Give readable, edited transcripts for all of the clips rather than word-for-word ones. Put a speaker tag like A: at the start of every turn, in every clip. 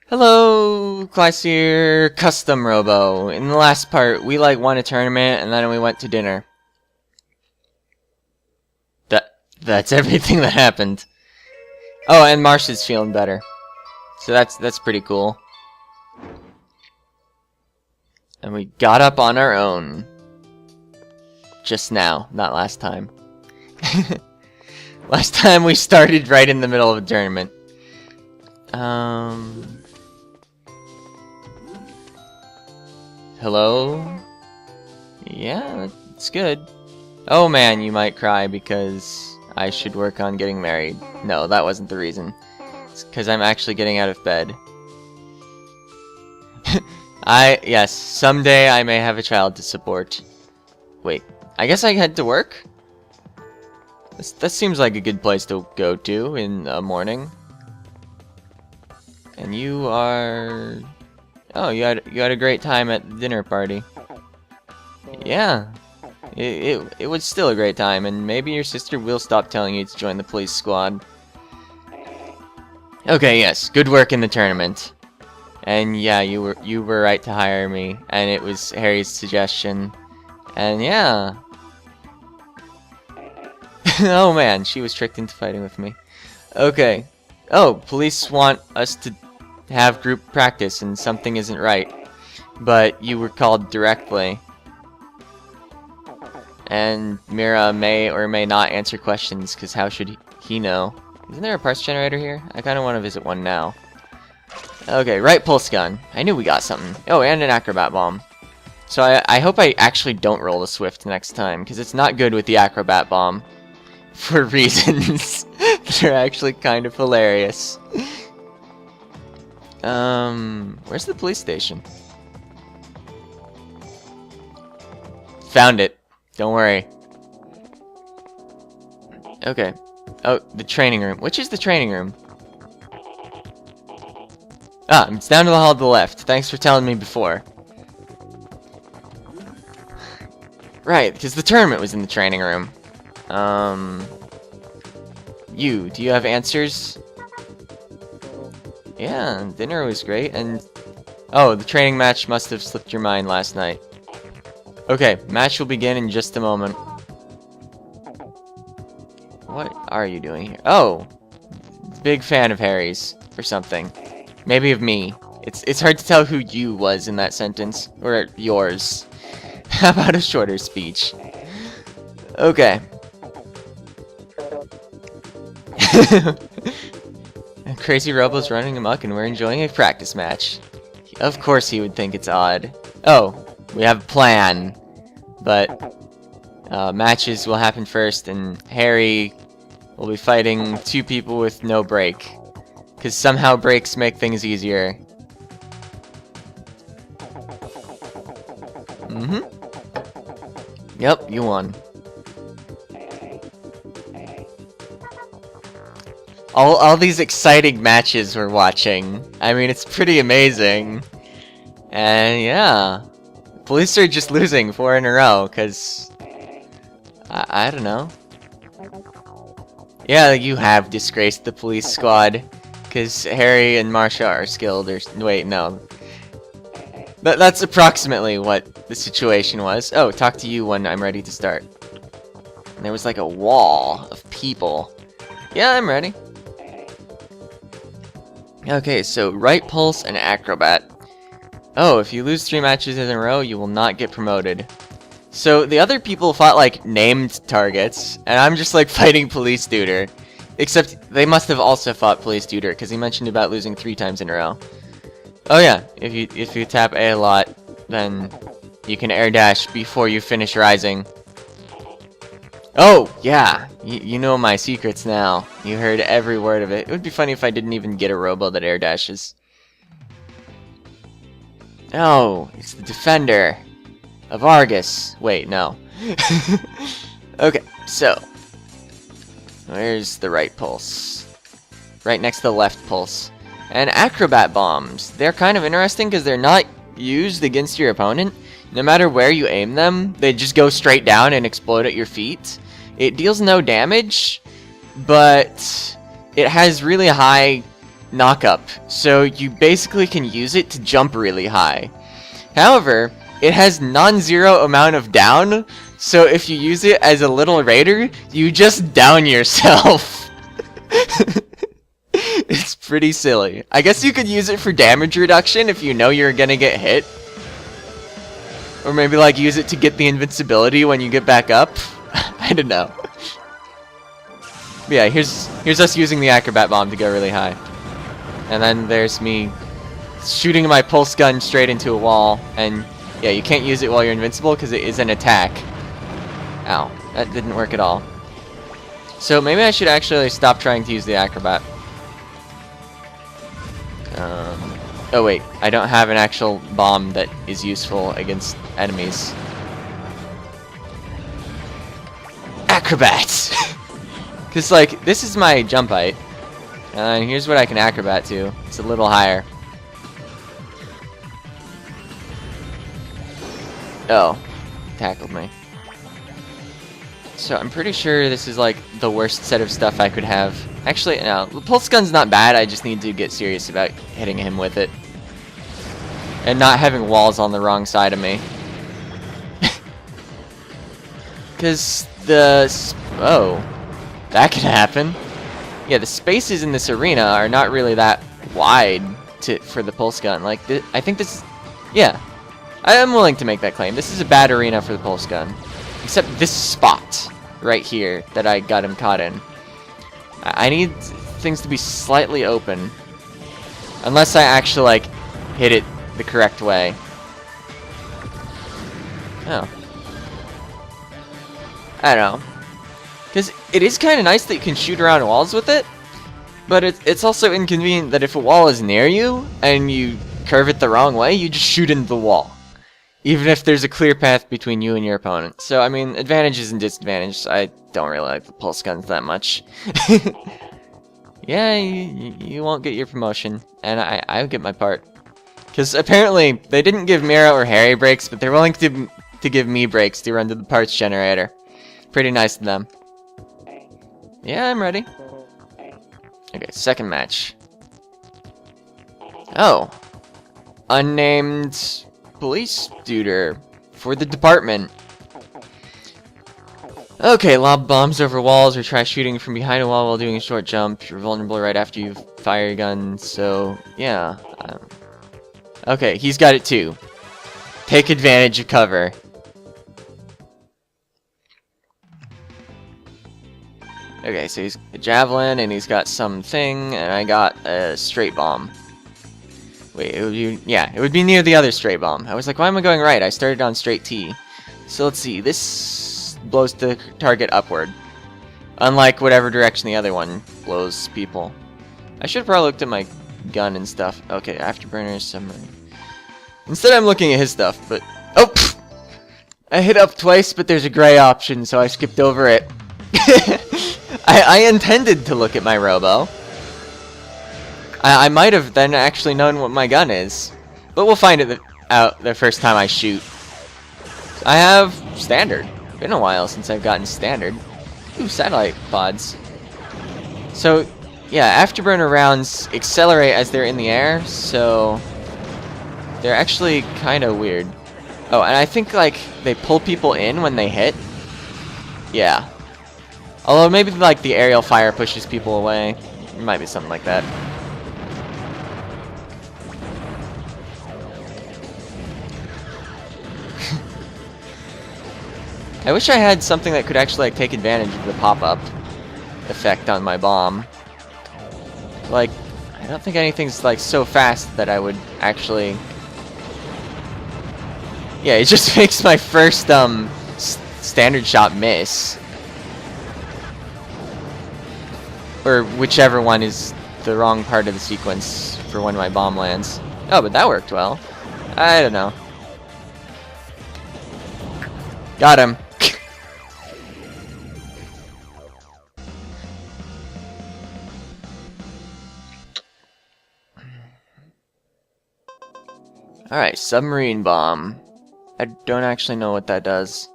A: Hello, Classier Custom Robo. In the last part, we won a tournament and then we went to dinner. That's everything that happened. Oh, and Marcia's feeling better. So that's pretty cool. And we got up on our own. Just now, not last time. Last time we started right in the middle of a tournament. Hello? Yeah, it's good. Oh man, you might cry because I should work on getting married. No, that wasn't the reason. It's because I'm actually getting out of bed. Yes, someday I may have a child to support. Wait, I guess I head to work? That seems like a good place to go to in the morning. And you are... Oh, you had a great time at the dinner party. Yeah. It was still a great time, and maybe your sister will stop telling you to join the police squad. Okay, yes, good work in the tournament. And yeah, you were right to hire me, and it was Harry's suggestion. And yeah. Oh man, she was tricked into fighting with me. Okay. Oh, police want us to have group practice and something isn't right. But you were called directly. And Mira may or may not answer questions, because how should he know? Isn't there a parts generator here? I kind of want to visit one now. Okay, right pulse gun. I knew we got something. Oh, and an acrobat bomb. So I hope I actually don't roll the swift next time, because it's not good with the acrobat bomb. For reasons that are actually kind of hilarious. Where's the police station? Found it. Don't worry. Okay. Oh, the training room. Which is the training room? Ah, it's down to the hall to the left. Thanks for telling me before. Right, because the tournament was in the training room. Do you have answers? Yeah, dinner was great, and... Oh, the training match must have slipped your mind last night. Okay, match will begin in just a moment. What are you doing here? Oh! Big fan of Harry's, or something. Maybe of me. It's hard to tell who you was in that sentence. Or yours. How about a shorter speech? Okay. Crazy Robo's running amok and we're enjoying a practice match. Of course he would think it's odd. Oh, we have a plan. But matches will happen first and Harry will be fighting two people with no break. Because somehow breaks make things easier. Yep, you won. All these exciting matches we're watching. I mean, it's pretty amazing. And yeah. Police are just losing 4 in a row, because... I don't know. Yeah, you have disgraced the police squad. Because Harry and Marcia are skilled, or... Wait, no. That's approximately what the situation was. Oh, talk to you when I'm ready to start. And there was like a wall of people. Yeah, I'm ready. Okay, so right pulse and acrobat. Oh, if you lose 3 matches in a row, you will not get promoted. So the other people fought like named targets, and I'm just like fighting police tutor. Except they must have also fought police tutor, because he mentioned about losing 3 times in a row. Oh yeah, if you tap A lot, then you can air dash before you finish rising. Oh, yeah, you know my secrets now. You heard every word of it. It would be funny if I didn't even get a Robo that air dashes. Oh, it's the defender of Argus. Wait, no. Okay, so where's the right pulse? Right next to the left pulse. And acrobat bombs. They're kind of interesting because they're not used against your opponent. No matter where you aim them, they just go straight down and explode at your feet. It deals no damage, but it has really high knock-up, so you basically can use it to jump really high. However, it has non-zero amount of down, so if you use it as a little raider, you just down yourself. It's pretty silly. I guess you could use it for damage reduction if you know you're gonna get hit. Or maybe like use it to get the invincibility when you get back up. I don't know. But yeah, here's us using the acrobat bomb to go really high. And then there's me shooting my pulse gun straight into a wall. And yeah, you can't use it while you're invincible because it is an attack. Ow, that didn't work at all. So maybe I should actually stop trying to use the acrobat. Oh wait, I don't have an actual bomb that is useful against enemies. Acrobats! Because, like, this is my jump height. And here's what I can acrobat to. It's a little higher. Oh. Tackled me. So I'm pretty sure this is, like, the worst set of stuff I could have. Actually, no. The pulse gun's not bad. I just need to get serious about hitting him with it. And not having walls on the wrong side of me. Because oh. That can happen. Yeah, the spaces in this arena are not really that wide for the pulse gun. Like, I think this... Yeah. I am willing to make that claim. This is a bad arena for the pulse gun. Except this spot right here that I got him caught in. I need things to be slightly open. Unless I actually, like, hit it the correct way. Oh. I don't know. Because it is kind of nice that you can shoot around walls with it. But it's also inconvenient that if a wall is near you and you curve it the wrong way, you just shoot into the wall. Even if there's a clear path between you and your opponent. So, I mean, advantages and disadvantages. I don't really like the pulse guns that much. Yeah, you won't get your promotion. And I get my part. Because apparently, they didn't give Mira or Harry breaks, but they're willing to give me breaks to run to the parts generator. Pretty nice of them. Yeah, I'm ready. Okay, second match. Oh. Unnamed police tutor for the department. Okay, lob bombs over walls or try shooting from behind a wall while doing a short jump. You're vulnerable right after you fire your gun, so yeah. Okay, he's got it too. Take advantage of cover. Okay, so he's a javelin and he's got something, and I got a straight bomb. Wait, it would be, yeah, it would be near the other straight bomb. I was like, why am I going right? I started on straight T. So let's see, this blows the target upward. Unlike whatever direction the other one blows people. I should have probably looked at my gun and stuff. Okay, afterburners, submarine. Instead I'm looking at his stuff, but... Oh! Pfft! I hit up twice, but there's a gray option, so I skipped over it. I intended to look at my Robo. I might have then actually known what my gun is. But we'll find it out the first time I shoot. I have standard. Been a while since I've gotten standard. Ooh, satellite pods. So, yeah, afterburner rounds accelerate as they're in the air, so they're actually kind of weird. Oh, and I think, like, they pull people in when they hit. Yeah. Although maybe, like, the aerial fire pushes people away. It might be something like that. I wish I had something that could actually, like, take advantage of the pop-up effect on my bomb. Like, I don't think anything's, like, so fast that I would actually... Yeah, it just makes my first, standard shot miss. Or whichever one is the wrong part of the sequence for when my bomb lands. Oh, but that worked well. I don't know. Got him. Alright, submarine bomb. I don't actually know what that does.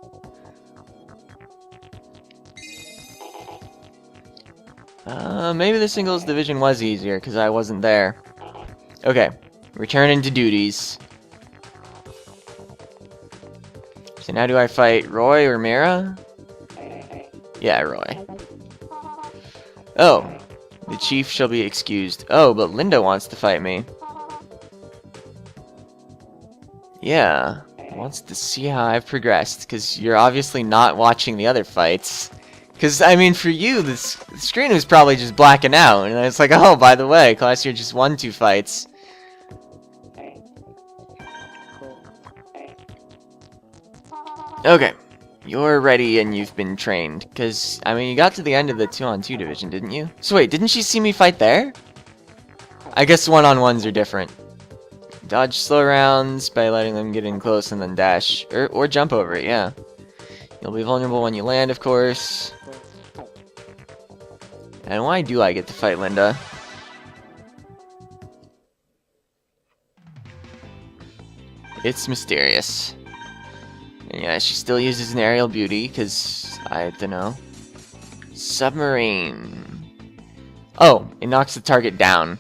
A: Maybe the singles division was easier because I wasn't there. Okay, returning to duties. So now do I fight Roy or Mira? Yeah, Roy. Oh, the chief shall be excused. Oh, but Linda wants to fight me. Yeah, wants to see how I've progressed, because you're obviously not watching the other fights. Because, I mean, for you, the screen was probably just blacking out, and it's like, oh, by the way, Classier just won 2 fights. Okay, you're ready and you've been trained, because, I mean, you got to the end of the 2-on-2 division, didn't you? So wait, didn't she see me fight there? I guess 1-on-1s are different. Dodge slow rounds by letting them get in close and then dash, or jump over it, yeah. You'll be vulnerable when you land, of course. And why do I get to fight Linda? It's mysterious. And yeah, she still uses an aerial beauty, because, I don't know. Submarine. Oh, it knocks the target down.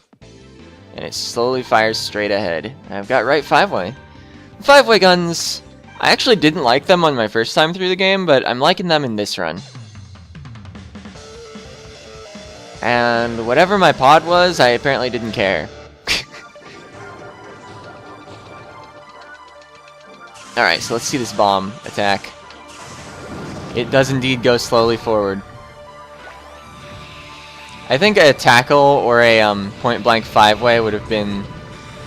A: And it slowly fires straight ahead. I've got right 5-way. 5-way guns, I actually didn't like them on my first time through the game, but I'm liking them in this run. And whatever my pod was, I apparently didn't care. Alright, so let's see this bomb attack. It does indeed go slowly forward. I think a tackle or a point-blank 5-way would have been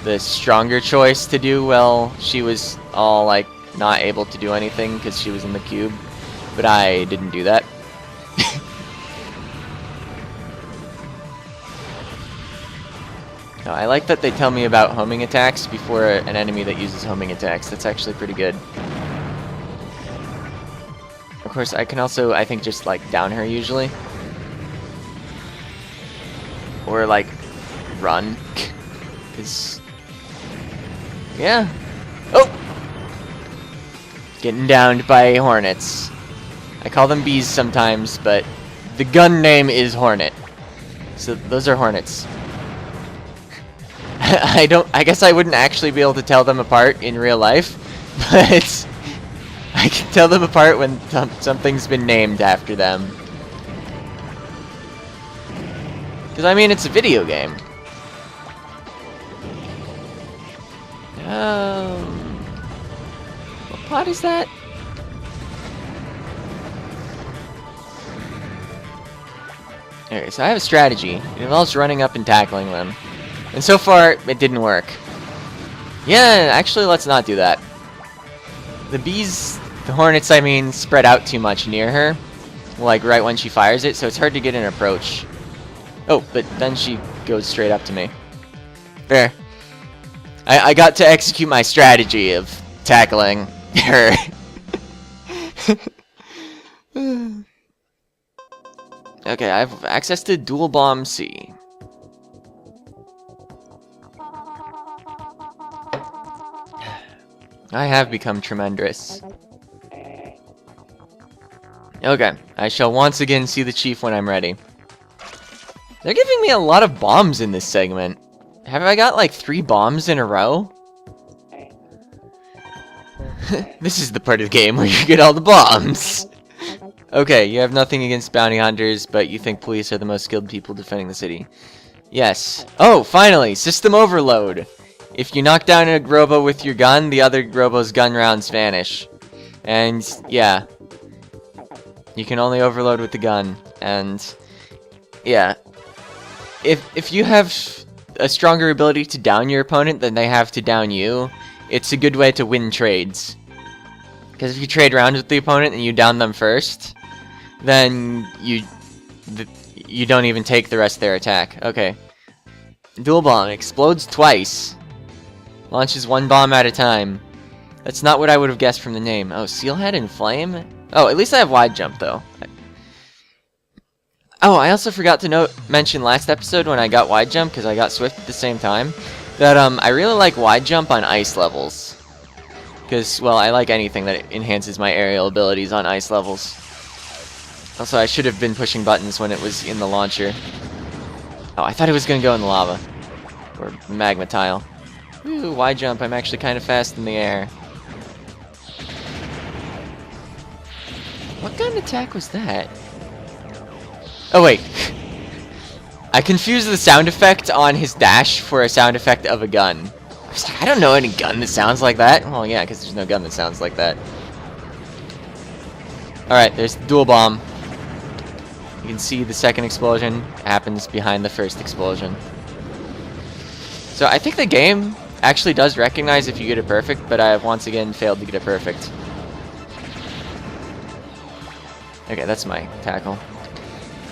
A: the stronger choice to do while she was all, like, not able to do anything because she was in the cube. But I didn't do that. No, I like that they tell me about homing attacks before an enemy that uses homing attacks. That's actually pretty good. Of course, I can also, I think, just, like, down her usually. Or, like, run. Because, yeah. Oh! Getting downed by hornets. I call them bees sometimes, but the gun name is Hornet. So those are hornets. I guess I wouldn't actually be able to tell them apart in real life, but I can tell them apart when something's been named after them. Because, I mean, it's a video game. What pod is that? Okay, so I have a strategy. It involves running up and tackling them. And so far, it didn't work. Yeah, actually, let's not do that. The bees, the hornets, I mean, spread out too much near her. Like, right when she fires it, so it's hard to get an approach. Oh, but then she goes straight up to me. There. I got to execute my strategy of tackling her. Okay, I have access to Dual Bomb C. I have become tremendous. Okay, I shall once again see the chief when I'm ready. They're giving me a lot of bombs in this segment. Have I got like 3 bombs in a row? This is the part of the game where you get all the bombs. Okay, you have nothing against bounty hunters, but you think police are the most skilled people defending the city. Yes. Oh, finally! System overload! If you knock down a Robo with your gun, the other Robo's gun rounds vanish. And, yeah. You can only overload with the gun. And, yeah. If you have a stronger ability to down your opponent than they have to down you, it's a good way to win trades. Because if you trade rounds with the opponent and you down them first, then you don't even take the rest of their attack. Okay. Dual bomb explodes twice. Launches 1 bomb at a time. That's not what I would have guessed from the name. Oh, Sealhead and Flame? Oh, at least I have wide jump though. Oh, I also forgot to mention last episode when I got wide jump, because I got swift at the same time, that I really like wide jump on ice levels. Because, well, I like anything that enhances my aerial abilities on ice levels. Also, I should have been pushing buttons when it was in the launcher. Oh, I thought it was gonna go in the lava. Or magma tile. Ooh, wide jump. I'm actually kind of fast in the air. What kind of attack was that? Oh, wait. I confused the sound effect on his dash for a sound effect of a gun. I was like, I don't know any gun that sounds like that. Well, yeah, because there's no gun that sounds like that. Alright, there's the dual bomb. You can see the second explosion happens behind the first explosion. So I think the game actually does recognize if you get it perfect, but I have once again failed to get it perfect. Okay, that's my tackle.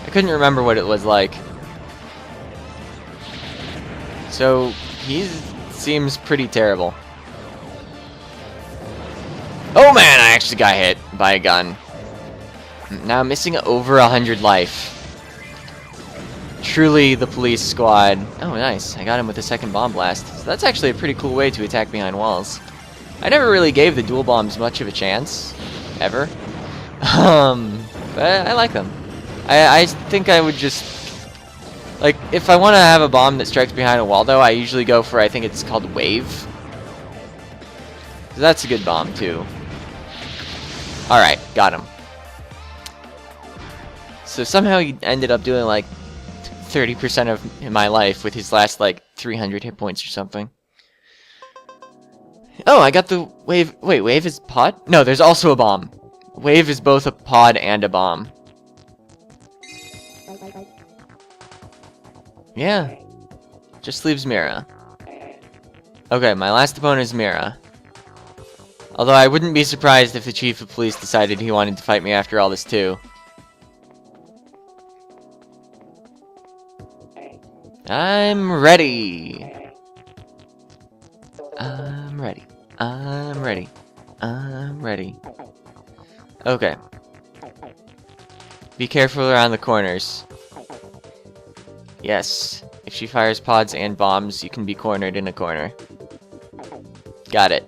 A: I couldn't remember what it was like. So, he seems pretty terrible. Oh man, I actually got hit by a gun. Now I'm missing over 100 life. Truly the police squad. Oh, nice. I got him with a second bomb blast. So that's actually a pretty cool way to attack behind walls. I never really gave the dual bombs much of a chance. Ever. But I like them. I think I would just... Like, if I want to have a bomb that strikes behind a wall, though, I usually go for, I think it's called Wave. So that's a good bomb, too. Alright, got him. So somehow he ended up doing, like, 30% of my life with his last, like, 300 hit points or something. Oh, I got the wave. Wait, wave is pod? No, there's also a bomb. Wave is both a pod and a bomb. Yeah. Just leaves Mira. Okay, my last opponent is Mira. Although I wouldn't be surprised if the chief of police decided he wanted to fight me after all this too. I'm ready. I'm ready. I'm ready. I'm ready. Okay. Be careful around the corners. Yes. If she fires pods and bombs, you can be cornered in a corner. Got it.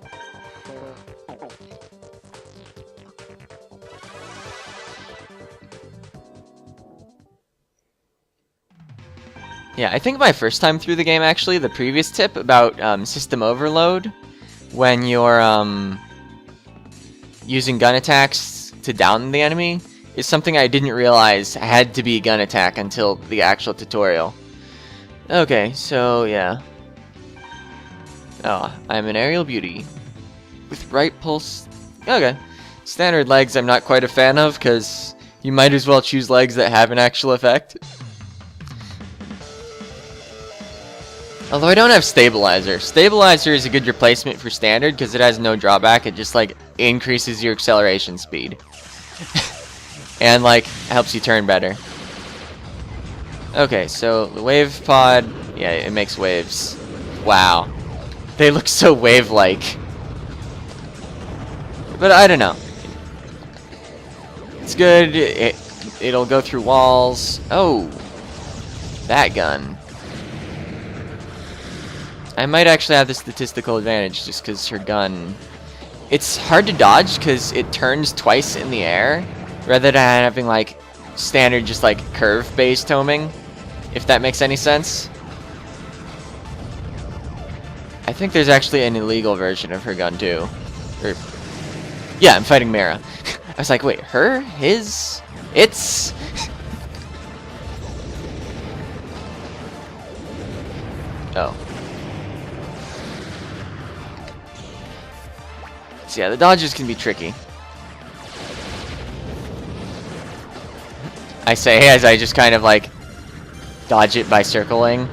A: Yeah, I think my first time through the game, actually, the previous tip about system overload, when you're using gun attacks to down the enemy, is something I didn't realize had to be a gun attack until the actual tutorial. Okay, so yeah. Oh, I'm an aerial beauty. With right pulse... Okay. Standard legs I'm not quite a fan of, because you might as well choose legs that have an actual effect. Although I don't have stabilizer. Stabilizer is a good replacement for standard because it has no drawback. It just like increases your acceleration speed. And like helps you turn better. Okay, so the wave pod, yeah, it makes waves. Wow. They look so wave-like. But I don't know. It's good. It'll go through walls. Oh. That gun. I might actually have the statistical advantage just because her gun... It's hard to dodge because it turns twice in the air rather than having like standard just like curve-based homing, if that makes any sense. I think there's actually an illegal version of her gun too. Or, yeah, I'm fighting Mira. I was like, wait, her? His? It's... Oh. So yeah, the dodges can be tricky. I say as I just kind of like dodge it by circling.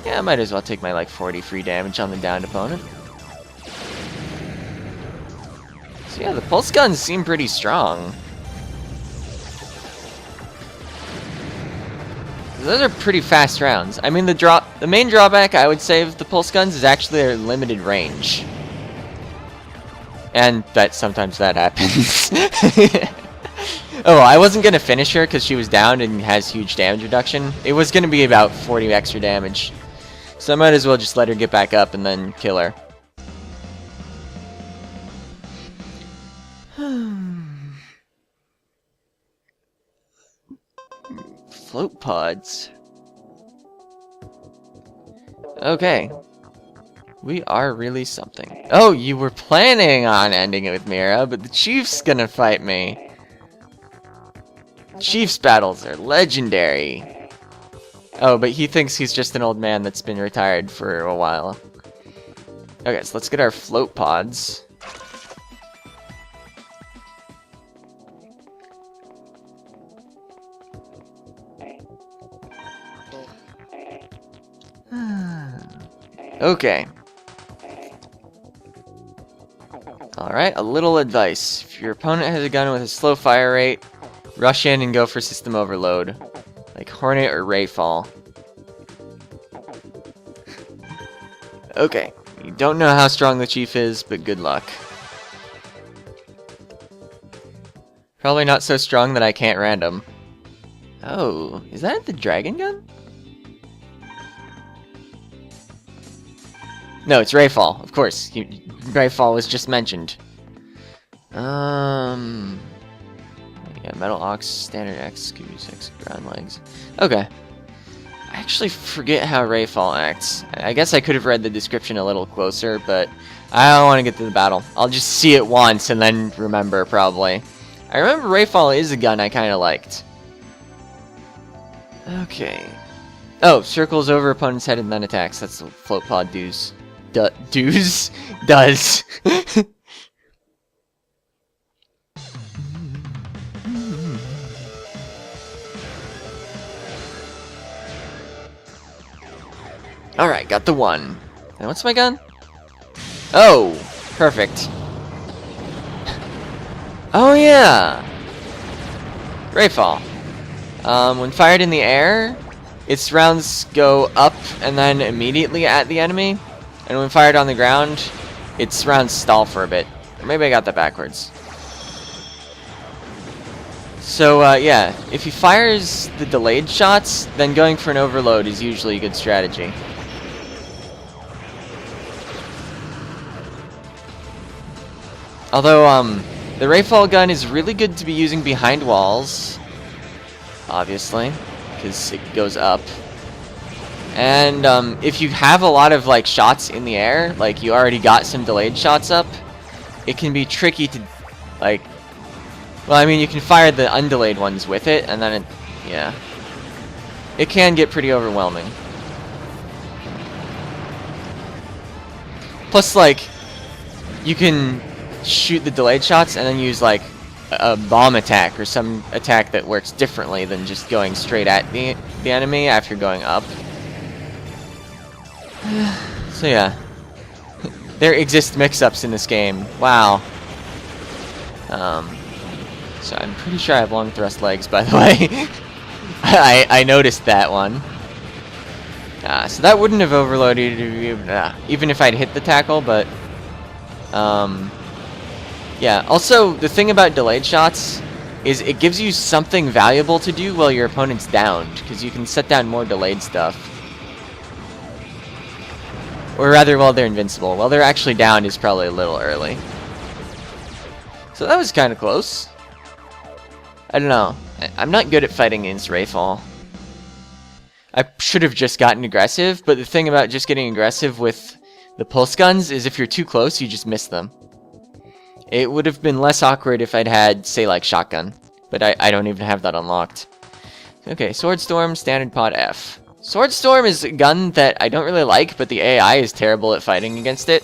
A: Yeah, I might as well take my like 40 free damage on the downed opponent. So yeah, the pulse guns seem pretty strong. Those are pretty fast rounds. I mean, the main drawback I would say of the pulse guns is actually their limited range. And that sometimes that happens. Oh, I wasn't going to finish her because she was down and has huge damage reduction. It was going to be about 40 extra damage. So I might as well just let her get back up and then kill her. float pods. Okay. We are really something. Oh, you were planning on ending it with Mira, but the Chief's gonna fight me. Chief's battles are legendary. Oh, but he thinks he's just an old man that's been retired for a while. Okay, so let's get our float pods. Okay. Alright, a little advice. If your opponent has a gun with a slow fire rate, rush in and go for system overload. Like Hornet or Rayfall. Okay. You don't know how strong the Chief is, but good luck. Probably not so strong that I can't random. Oh, is that the dragon gun? No, it's Rayfall, of course. Rayfall was just mentioned. Yeah, Metal Ox, Standard X, Q6, Ground Legs. Okay. I actually forget how Rayfall acts. I guess I could have read the description a little closer, but I don't want to get to the battle. I'll just see it once and then remember, probably. I remember Rayfall is a gun I kind of liked. Okay. Oh, circles over opponent's head and then attacks. That's what float pod does. Does. Alright, got the one. And what's my gun? Oh, perfect. Oh yeah! Rayfall. When fired in the air, its rounds go up and then immediately at the enemy. And when fired on the ground, its rounds stall for a bit. Or maybe I got that backwards. So, yeah, if he fires the delayed shots, then going for an overload is usually a good strategy. Although, the Rayfall gun is really good to be using behind walls. Obviously, because it goes up. And if you have a lot of like shots in the air, like you already got some delayed shots up, it can be tricky to, like, well, I mean, you can fire the undelayed ones with it, and then it, yeah, it can get pretty overwhelming. Plus, like, you can shoot the delayed shots and then use like a bomb attack or some attack that works differently than just going straight at the enemy after going up. So yeah, there exist mix-ups in this game. Wow. So I'm pretty sure I have long thrust legs, by the way. I noticed that one. So that wouldn't have overloaded even if I'd hit the tackle, but yeah. Also, the thing about delayed shots is it gives you something valuable to do while your opponent's downed, because you can set down more delayed stuff. Or rather, while they're invincible. While they're actually down is probably a little early. So that was kind of close. I don't know. I'm not good at fighting against Rayfall. I should have just gotten aggressive, but the thing about just getting aggressive with the pulse guns is if you're too close, you just miss them. It would have been less awkward if I'd had, say, like, shotgun. But I don't even have that unlocked. Okay, Sword Storm, Standard Pod F. Sword Storm is a gun that I don't really like, but the AI is terrible at fighting against it.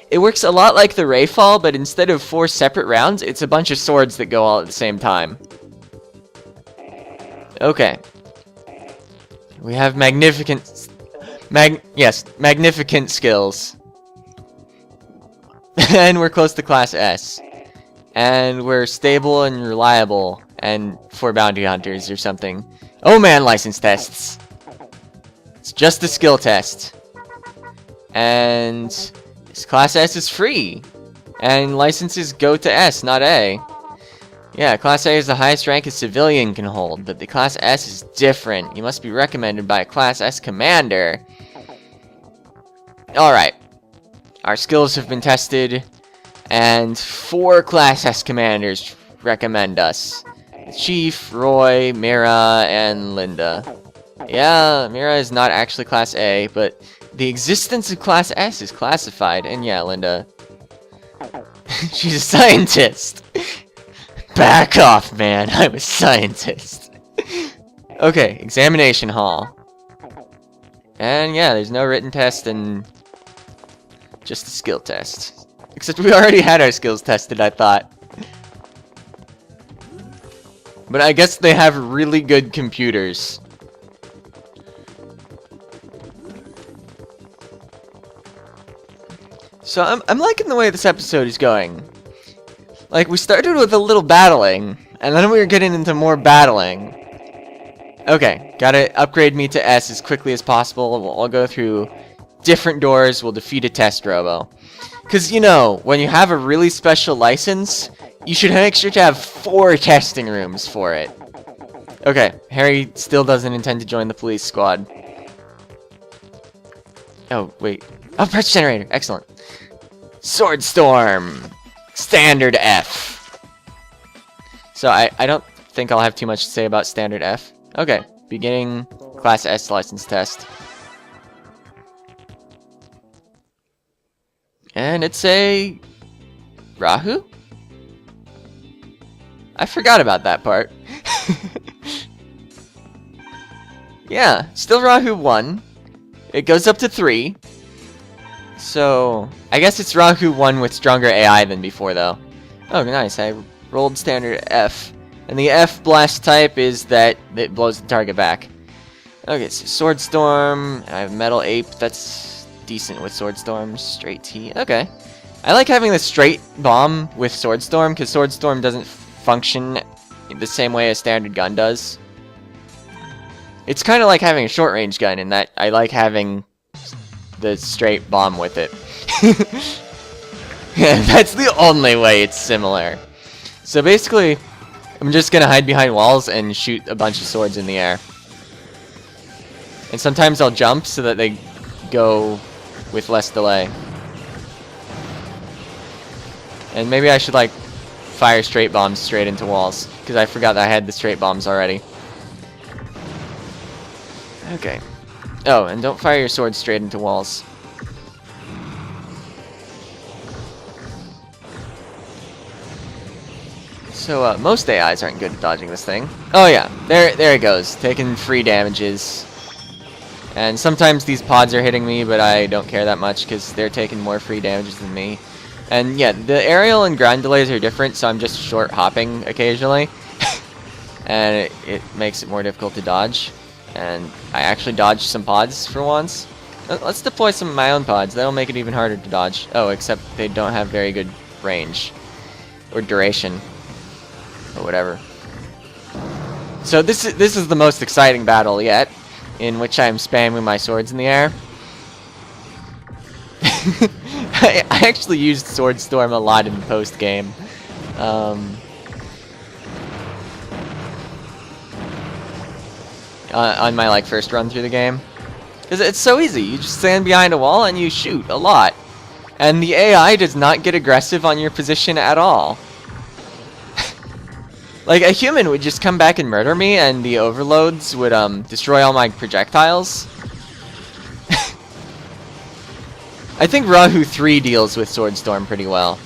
A: It works a lot like the Rayfall, but instead of 4 separate rounds, it's a bunch of swords that go all at the same time. Okay. We have magnificent skills. And we're close to Class S. And we're stable and reliable, and for bounty hunters or something. Oh man, license tests. It's just a skill test. And this Class S is free. And licenses go to S, not A. Yeah, Class A is the highest rank a civilian can hold, but the Class S is different. You must be recommended by a Class S commander. Alright. Our skills have been tested, and 4 Class S commanders recommend us. Chief, Roy, Mira, and Linda. Yeah, Mira is not actually Class A, but the existence of Class S is classified. And yeah, Linda. She's a scientist! Back off, man. I'm a scientist. Okay, examination hall. And yeah, there's no written test and just a skill test. Except we already had our skills tested, I thought. But I guess they have really good computers. So I'm liking the way this episode is going. Like, we started with a little battling, and then we were getting into more battling. Okay, gotta upgrade me to S as quickly as possible. We'll all go through different doors. We'll defeat a test robo. Because, you know, when you have a really special license, you should make sure to have 4 testing rooms for it. Okay, Harry still doesn't intend to join the police squad. Oh, wait. Oh, pressure generator. Excellent. Sword Storm. Standard F. So I don't think I'll have too much to say about Standard F. Okay, beginning Class S license test. And it's a Rahu? I forgot about that part. Yeah, still Rahu 1. It goes up to 3. So, I guess it's Rahu 1 with stronger AI than before, though. Oh, nice. I rolled standard F. And the F blast type is that it blows the target back. Okay, so Sword Storm. I have Metal Ape. That's decent with Sword Storm. Straight T. Okay. I like having the straight bomb with Sword Storm, because Sword Storm doesn't function the same way a standard gun does. It's kind of like having a short-range gun in that I like having the straight bomb with it. Yeah, that's the only way it's similar. So basically, I'm just gonna hide behind walls and shoot a bunch of swords in the air. And sometimes I'll jump so that they go with less delay. And maybe I should, like, fire straight bombs straight into walls, because I forgot that I had the straight bombs already. Okay. Oh, and don't fire your sword straight into walls. So, most AIs aren't good at dodging this thing. Oh yeah, there it goes, taking free damages. And sometimes these pods are hitting me, but I don't care that much, because they're taking more free damages than me. And yeah, the aerial and ground delays are different, so I'm just short hopping occasionally. And it makes it more difficult to dodge. And I actually dodged some pods for once. Let's deploy some of my own pods. That'll make it even harder to dodge. Oh, except they don't have very good range. Or duration. Or whatever. So this is the most exciting battle yet, in which I'm spamming my swords in the air. I actually used Sword Storm a lot in post-game. On my first run through the game, because it's so easy. You just stand behind a wall and you shoot a lot, and the AI does not get aggressive on your position at all. Like, a human would just come back and murder me, and the overloads would destroy all my projectiles. I think Rahu 3 deals with Sword Storm pretty well.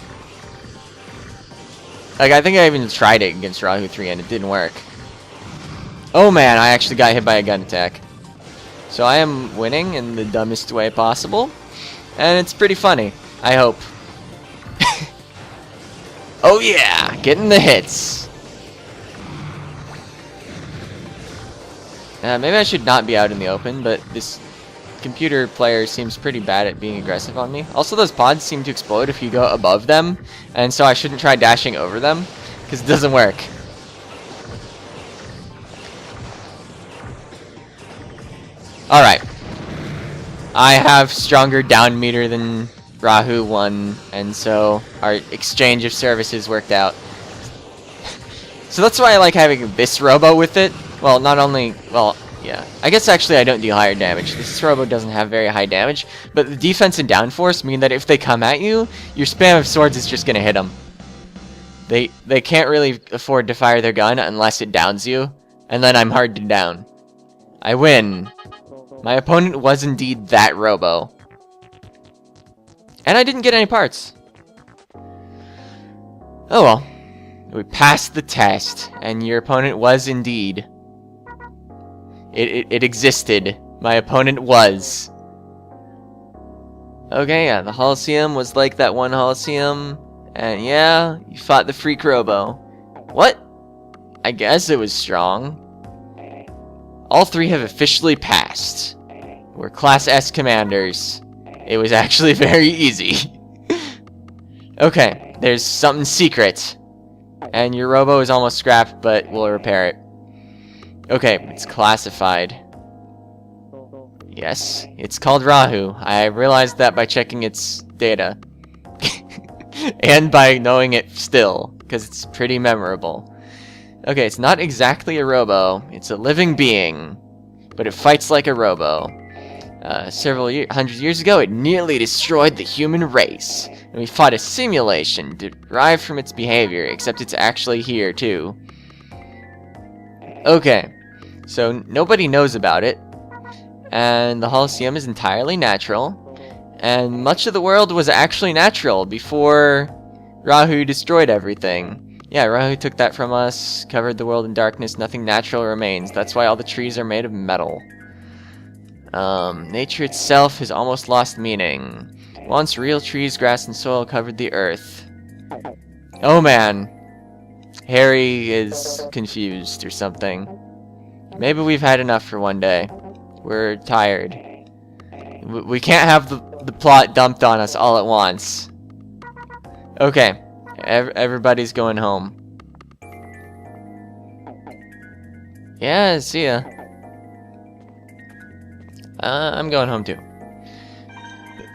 A: Like, I think I even tried it against Rahu 3 and it didn't work. Oh man, I actually got hit by a gun attack. So I am winning in the dumbest way possible. And it's pretty funny, I hope. Oh yeah, getting the hits. Maybe I should not be out in the open, but this computer player seems pretty bad at being aggressive on me. Also, those pods seem to explode if you go above them, and so I shouldn't try dashing over them, because it doesn't work. Alright. I have stronger down meter than Rahu 1, and so our exchange of services worked out. So that's why I like having this Robo with it. Well, not only, well, yeah. I guess actually I don't do higher damage. This Robo doesn't have very high damage, but the defense and downforce mean that if they come at you, your spam of swords is just gonna hit them. They can't really afford to fire their gun unless it downs you, and then I'm hard to down. I win. My opponent was indeed that Robo. And I didn't get any parts. Oh well. We passed the test, and your opponent was indeed. It existed. My opponent was. Okay, yeah, the Holosseum was like that one Holosseum. And yeah, you fought the freak Robo. What? I guess it was strong. All three have officially passed. We're Class S commanders. It was actually very easy. Okay, there's something secret. And your Robo is almost scrapped, but we'll repair it. Okay, it's classified. Yes, it's called Rahu. I realized that by checking its data. And by knowing it still, because it's pretty memorable. Okay, it's not exactly a Robo. It's a living being. But it fights like a Robo. Several hundred years ago, it nearly destroyed the human race. And we fought a simulation derived from its behavior, except it's actually here, too. Okay, so nobody knows about it. And the Holosseum is entirely natural. And much of the world was actually natural before Rahu destroyed everything. Yeah, Rahu took that from us, covered the world in darkness, nothing natural remains. That's why all the trees are made of metal. Nature itself has almost lost meaning. Once real trees, grass, and soil covered the earth. Oh man. Harry is confused or something. Maybe we've had enough for one day. We're tired. We can't have the plot dumped on us all at once. Okay. Everybody's going home. Yeah, see ya. I'm going home too.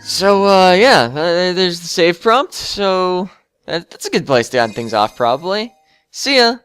A: So, yeah, there's the save prompt, so that's a good place to end things off, probably. See ya!